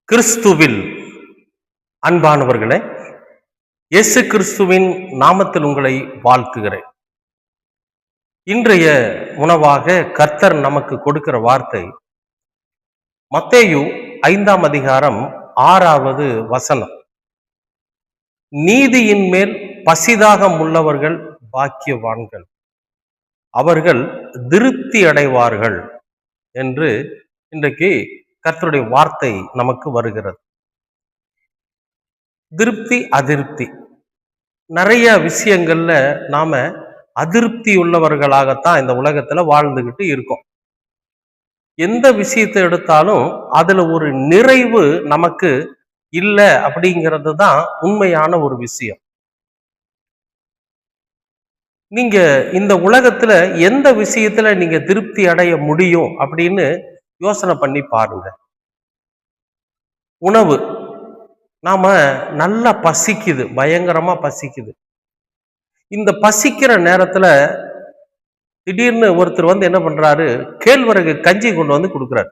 கிறிஸ்துவில் அன்பானவர்களே, இயேசு கிறிஸ்துவின் நாமத்தில் உங்களை வாழ்த்துகிறேன். இன்றைய உணவாக கர்த்தர் நமக்கு கொடுக்கிற வார்த்தை மத்தேயு 5ஆம் அதிகாரம் 6வது வசனம். நீதியின் மேல் பசிதாகம் உள்ளவர்கள் பாக்கியவான்கள், அவர்கள் திருப்தி அடைவார்கள் என்று இன்றைக்கு கர்த்தருடைய வார்த்தை நமக்கு வருகிறது. திருப்தி அதிருப்தி, நிறைய விஷயங்கள்ல நாம அதிருப்தி உள்ளவர்களாகத்தான் இந்த உலகத்துல வாழ்ந்துகிட்டு இருக்கோம். எந்த விஷயத்தை எடுத்தாலும் அதுல ஒரு நிறைவு நமக்கு இல்லை அப்படிங்கிறது தான் உண்மையான ஒரு விஷயம். நீங்க இந்த உலகத்துல எந்த விஷயத்துல நீங்க திருப்தி அடைய முடியும் அப்படின்னு யோசனை பண்ணி பாருங்க. உணவு, நாம நல்லா பசிக்குது, பயங்கரமா பசிக்குது. இந்த பசிக்கிற நேரத்துல திடீர்னு ஒருத்தர் வந்து என்ன பண்றாரு, கேழ்வரகு கஞ்சி கொண்டு வந்து கொடுக்குறாரு,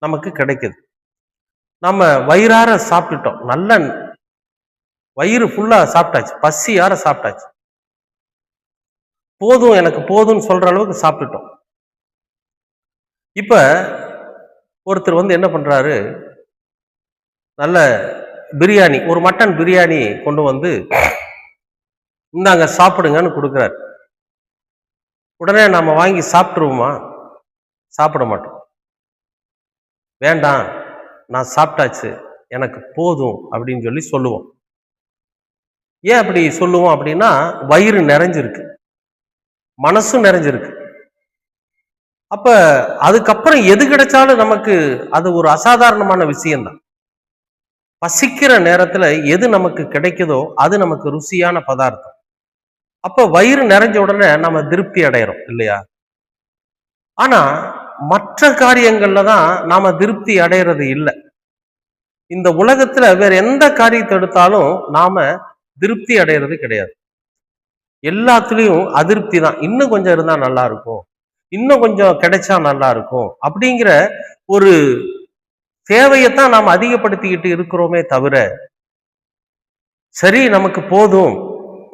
நமக்கு கிடைக்குது. நம்ம வயிறார சாப்பிட்டுட்டோம், நல்ல வயிறு ஃபுல்லா சாப்பிட்டாச்சு, பசியார சாப்பிட்டாச்சு, போதும் எனக்கு போதும்னு சொல்ற அளவுக்கு சாப்பிட்டுட்டோம். இப்ப ஒருத்தர் வந்து என்ன பண்றாரு, நல்ல பிரியாணி, ஒரு மட்டன் பிரியாணி கொண்டு வந்து இந்தாங்க சாப்பிடுங்கன்னு கொடுக்குறாரு. உடனே நாம வாங்கி சாப்பிட்டுருவோமா? சாப்பிட மாட்டோம். வேண்டாம், நான் சாப்பிட்டாச்சு, எனக்கு போதும் அப்படின்னு சொல்லி சொல்லுவோம். ஏன் அப்படி சொல்லுவோம் அப்படின்னா, வயிறு நிறைஞ்சிருக்கு, மனசும் நிறைஞ்சிருக்கு. அப்ப அதுக்கப்புறம் எது கிடைச்சாலும் நமக்கு அது ஒரு அசாதாரணமான விஷயம்தான். பசிக்கிற நேரத்துல எது நமக்கு கிடைக்குதோ அது நமக்கு ருசியான பதார்த்தம். அப்ப வயிறு நிறைஞ்ச உடனே நம்ம திருப்தி அடைகிறோம் இல்லையா? ஆனா மற்ற காரியங்கள்ல தான் நாம திருப்தி அடைகிறது இல்லை. இந்த உலகத்துல வேற எந்த காரியத்தை எடுத்தாலும் நாம திருப்தி அடைகிறது கிடையாது. எல்லாத்துலயும் அதிருப்தி தான். இன்னும் கொஞ்சம் இருந்தா நல்லா இருக்கும், இன்னும் கொஞ்சம் கிடைச்சா நல்லா இருக்கும் அப்படிங்கிற ஒரு தேவையைத்தான் நாம் அதிகப்படுத்திக்கிட்டு இருக்கிறோமே தவிர, சரி நமக்கு போதும்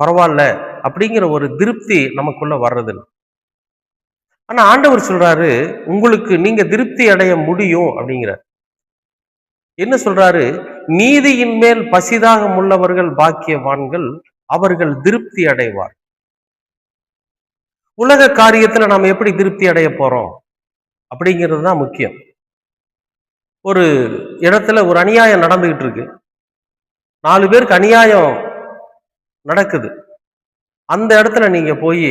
பரவாயில்ல அப்படிங்கிற ஒரு திருப்தி நமக்குள்ள வர்றதில்லை. ஆனா ஆண்டவர் சொல்றாரு, உங்களுக்கு நீங்க திருப்தி அடைய முடியும் அப்படிங்கிற. என்ன சொல்றாரு? நீதியின் மேல் பசிதாகம் உள்ளவர்கள் பாக்கியவான்கள், அவர்கள் திருப்தி அடைவார். உலக காரியத்துல நாம் எப்படி திருப்தி அடைய போறோம் அப்படிங்கிறது தான் முக்கியம். ஒரு இடத்துல ஒரு அநியாயம் நடந்துகிட்டு இருக்கு, 4 பேருக்கு அநியாயம் நடக்குது. அந்த இடத்துல நீங்க போய்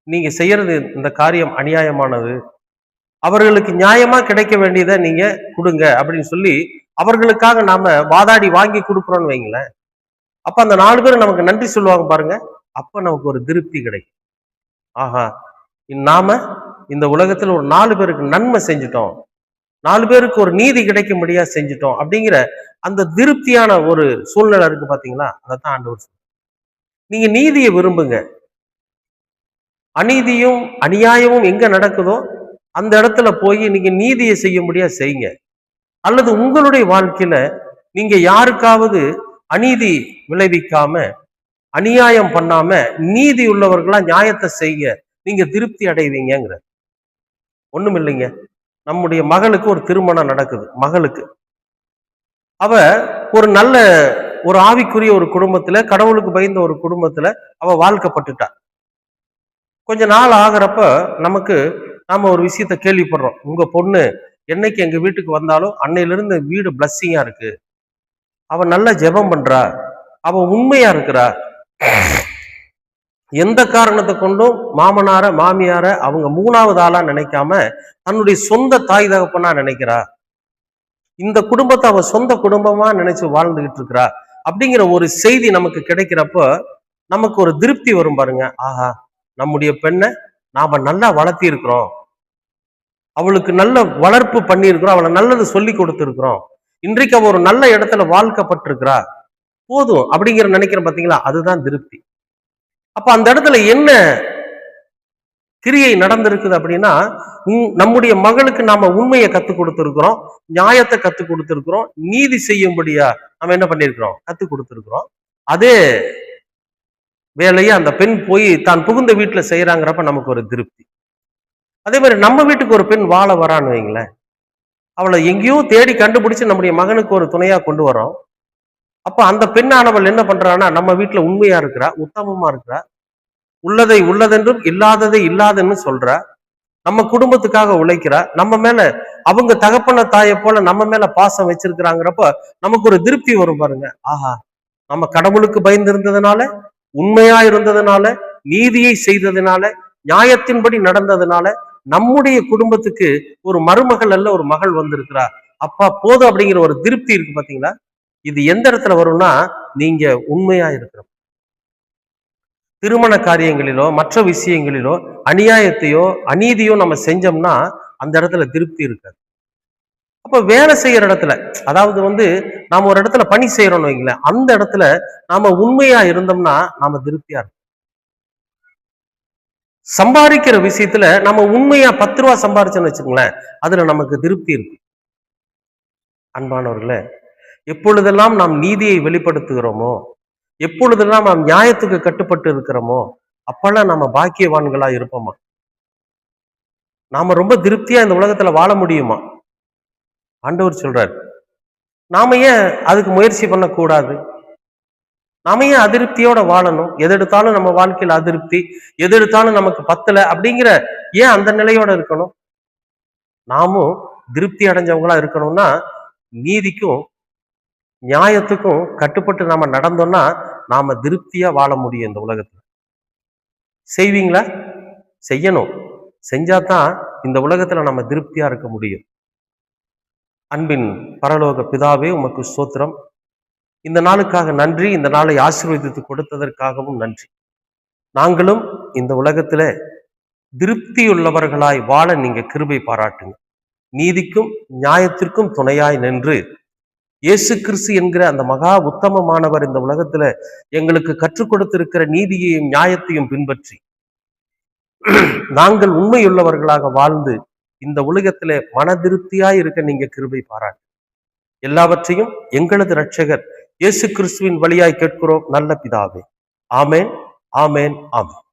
நீங்க செய்யறது இந்த காரியம் அநியாயமானது, அவர்களுக்கு நியாயமா கிடைக்க வேண்டியதை நீங்க கொடுங்க அப்படின்னு சொல்லி அவர்களுக்காக நாம வாதாடி வாங்கி கொடுக்குறோம்னு வைங்களேன். அப்ப அந்த 4 பேர் நமக்கு நன்றி சொல்லுவாங்க பாருங்க. அப்ப நமக்கு ஒரு திருப்தி கிடைக்கும். ஆஹா, நாம இந்த உலகத்துல ஒரு 4 பேருக்கு நன்மை செஞ்சுட்டோம், 4 பேருக்கு ஒரு நீதி கிடைக்கும்படியா செஞ்சுட்டோம் அப்படிங்கிற அந்த திருப்தியான ஒரு சூழ்நிலை இருக்கு பாத்தீங்களா? அதைத்தான் ஆண்டவர் சொல்றார். நீங்க நீதியை விரும்புங்க. அநீதியும் அநியாயமும் எங்க நடக்குதோ அந்த இடத்துல போய் நீங்க நீதியை செய்ய முடியா செய்யுங்க. அல்லது உங்களுடைய வாழ்க்கையில நீங்க யாருக்காவது அநீதி விளைவிக்காம, அநியாயம் பண்ணாம, நீதி உள்ளவர்களா நியாயத்தை செய்ய நீங்க திருப்தி அடைவீங்கிற. ஒண்ணும் இல்லைங்க. நம்முடைய மகளுக்கு ஒரு திருமணம் நடக்குது. மகளுக்கு அவ ஒரு நல்ல ஒரு ஆவிக்குரிய ஒரு குடும்பத்துல, கடவுளுக்கு பயந்த ஒரு குடும்பத்துல அவ வாழ்க்கப்பட்டுட்டா. கொஞ்ச நாள் ஆகிறப்ப நாம ஒரு விஷயத்த கேள்விப்படுறோம். உங்க பொண்ணு என்னைக்கு எங்க வீட்டுக்கு வந்தாலும் அன்னையிலிருந்து வீடு பிளஸ்ஸிங்கா இருக்கு, அவ நல்லா ஜெபம் பண்றா, அவ உண்மையா இருக்கிறா, எந்த காரணத்தை கொண்டும் மாமனார மாமியார அவங்க 3வது ஆளா நினைக்காம தன்னுடைய சொந்த தாய் தகப்பனா நினைக்கிறா, இந்த குடும்பத்தை அவ சொந்த குடும்பமா நினைச்சு வாழ்ந்துகிட்டு இருக்கிறா அப்படிங்கிற ஒரு செய்தி நமக்கு கிடைக்கிறப்ப நமக்கு ஒரு திருப்தி வரும் பாருங்க. ஆஹா, நம்முடைய பெண்ணை நாம நல்லா வளர்த்தி இருக்கிறோம், அவளுக்கு நல்ல வளர்ப்பு பண்ணியிருக்கிறோம், அவளை நல்லது சொல்லி கொடுத்துருக்கிறோம், இன்றைக்கு அவ ஒரு நல்ல இடத்துல வாழ்க்கப்பட்டிருக்கிறா, போதும் அப்படிங்கிற நினைக்கிறேன் பாத்தீங்களா? அதுதான் திருப்தி. அப்ப அந்த இடத்துல என்ன கிரியை நடந்திருக்குது அப்படின்னா நம்முடைய மகளுக்கு நாம உண்மையை கத்துக் கொடுத்திருக்கிறோம், நியாயத்தை கத்துக் கொடுத்திருக்கிறோம், நீதி செய்யும்படியா நம்ம என்ன பண்ணிருக்கிறோம், கத்துக் கொடுத்திருக்கிறோம். அதே வேலையை அந்த பெண் போய் தான் புகுந்த வீட்டுல செய்யறாங்கிறப்ப நமக்கு ஒரு திருப்தி. அதே மாதிரி நம்ம வீட்டுக்கு ஒரு பெண் வாழ வரான்னு வைங்களேன், அவளை எங்கேயோ தேடி கண்டுபிடிச்சு நம்முடைய மகனுக்கு ஒரு துணையா கொண்டு வரோம். அப்ப அந்த பெண்ணானவள் என்ன பண்றான்னா, நம்ம வீட்டுல உண்மையா இருக்கிறா, உத்தமமா இருக்கிறா, உள்ளதை உள்ளதென்றும் இல்லாததை இல்லாதன்னு சொல்றா, நம்ம குடும்பத்துக்காக உழைக்கிறா, நம்ம மேல அவங்க தகப்பன தாயை போல நம்ம மேல பாசம் வச்சிருக்கிறாங்கிறப்ப நமக்கு ஒரு திருப்தி வரும் பாருங்க. ஆஹா, நம்ம கடவுளுக்கு பயந்து இருந்ததுனால, உண்மையா இருந்ததுனால, நீதியை செய்ததுனால, நியாயத்தின்படி நடந்ததுனால நம்முடைய குடும்பத்துக்கு ஒரு மருமகள் அல்ல ஒரு மகள் வந்திருக்கிறா, அப்பா போதும் அப்படிங்கிற ஒரு திருப்தி இருக்கு பாத்தீங்களா. இது எந்த இடத்துல வரும்னா, நீங்க உண்மையா இருக்கிற திருமண காரியங்களிலோ மற்ற விஷயங்களிலோ அநியாயத்தையோ அநீதியோ நம்ம செஞ்சோம்னா அந்த இடத்துல திருப்தி இருக்காது. அப்ப வேலை செய்யற இடத்துல, அதாவது நாம ஒரு இடத்துல பணி செய்யறோம்னு வைங்களேன், அந்த இடத்துல நாம உண்மையா இருந்தோம்னா நாம திருப்தியா இருக்கும். சம்பாதிக்கிற விஷயத்துல நம்ம உண்மையா 10 ரூபா சம்பாரிச்சோம்னு வச்சுக்கோங்களேன், அதுல நமக்கு திருப்தி இருக்கு. அன்பானவர்களே, எப்பொழுதெல்லாம் நாம் நீதியை வெளிப்படுத்துகிறோமோ, எப்பொழுதெல்லாம் நாம் நியாயத்துக்கு கட்டுப்பட்டு இருக்கிறோமோ, அப்பெல்லாம் நம்ம பாக்கியவான்களா இருப்போமா? நாம ரொம்ப திருப்தியா இந்த உலகத்துல வாழ முடியுமா? ஆண்டவர் சொல்றாரு. நாம ஏன் அதுக்கு முயற்சி பண்ணக்கூடாது? நாம ஏன் அதிருப்தியோட வாழணும்? எது எடுத்தாலும் நம்ம வாழ்க்கையில அதிருப்தி, எது எடுத்தாலும் நமக்கு பத்தல அப்படிங்கிற ஏன் அந்த நிலையோட இருக்கணும்? நாமும் திருப்தி அடைஞ்சவங்களா இருக்கணும்னா, நீதிக்கும் நியாயத்துக்கும் கட்டுப்பட்டு நாம நடந்தோம்னா நாம திருப்தியா வாழ முடியும் இந்த உலகத்துல. செய்வீங்களா? செய்யணும். செஞ்சாதான் இந்த உலகத்துல நம்ம திருப்தியா இருக்க முடியும். அன்பின் பரலோக பிதாவே, உமக்கு ஸ்தோத்திரம். இந்த நாளுக்காக நன்றி. இந்த நாளை ஆசீர்வதித்து கொடுத்ததற்காகவும் நன்றி. நாங்களும் இந்த உலகத்துல திருப்தியுள்ளவர்களாய் வாழ நீங்க கிருபை பாராட்டுங்க. நீதிக்கும் நியாயத்திற்கும் துணையாய் நின்று இயேசு கிறிஸ்து என்கிற அந்த மகா உத்தமமானவர் இந்த உலகத்துல எங்களுக்கு கற்றுக் கொடுத்திருக்கிற நீதியையும் நியாயத்தையும் பின்பற்றி நாங்கள் உண்மையுள்ளவர்களாக வாழ்ந்து இந்த உலகத்திலே மன திருப்தியாய் இருக்க நீங்க கிருபை பாராட்டு. எல்லாவற்றையும் எங்களது இரட்சகர் இயேசு கிறிஸ்துவின் வழியாய் கேட்கிறோம் நல்ல பிதாவே. ஆமேன், ஆமேன், ஆமேன்.